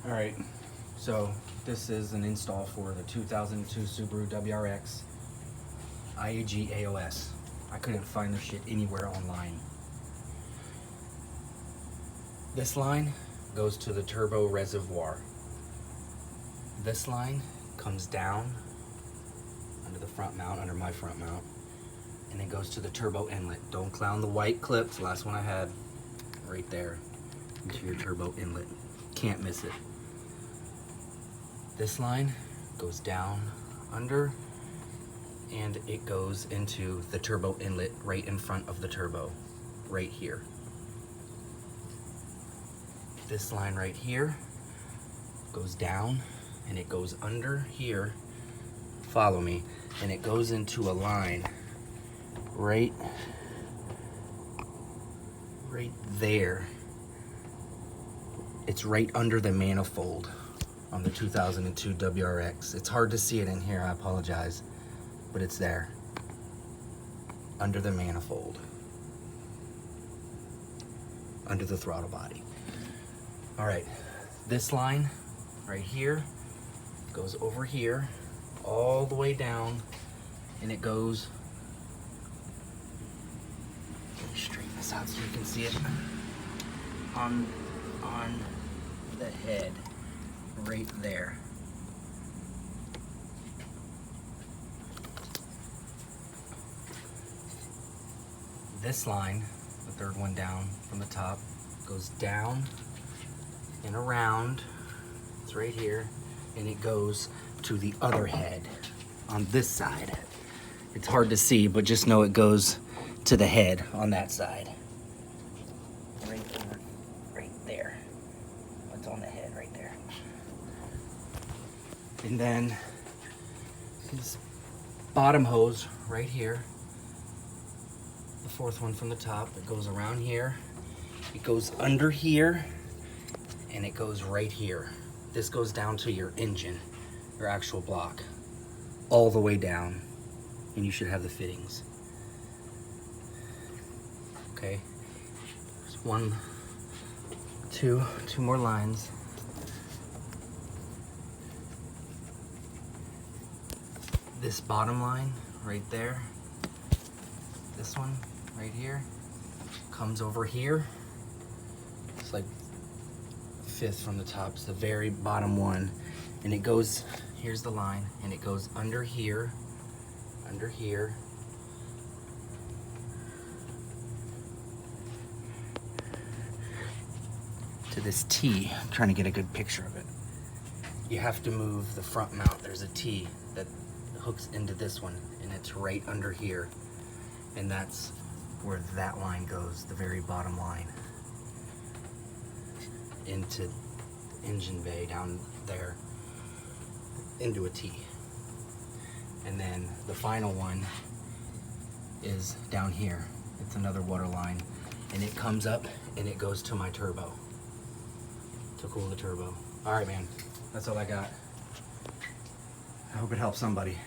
All right, so this is an install for the 2002 Subaru WRX IAG AOS. I couldn't find this shit anywhere online. This line goes to the turbo reservoir. This line comes down under the front mount, under my front mount, and it goes to the turbo inlet. Don't clown the white clips, the last one I had, right there, into your turbo inlet. Can't miss it. This line goes down under and it goes into the turbo inlet right in front of the turbo, right here. This line right here goes down and it goes under here, follow me, and it goes into a line right there. It's right under the manifold on the 2002 WRX. It's hard to see it in here, I apologize, but it's there, under the manifold, under the throttle body. All right, this line right here goes over here, all the way down, and it goes, let me straighten this out so you can see it, on the head, right there. This line, the third one down from the top, goes down and around, it's right here, and it goes to the other head on this side. It's hard to see, but just know it goes to the head on that side. Right there. It's on the head right there. And then this bottom hose right here, the fourth one from the top, it goes around here, it goes under here, and it goes right here. This goes down to your engine, your actual block, all the way down, and you should have the fittings. Okay, there's two more lines. This bottom line right there, this one right here, comes over here. It's like fifth from the top, it's the very bottom one, and it goes, here's the line, and it goes under here, to this T. I'm trying to get a good picture of it. You have to move the front mount. There's a T that hooks into this one, and it's right under here, and that's where that line goes, the very bottom line, into engine bay down there, into a T. And then the final one is down here. It's another water line, and it comes up and it goes to my turbo, to cool the turbo. All right, man, that's all I got. I hope it helps somebody.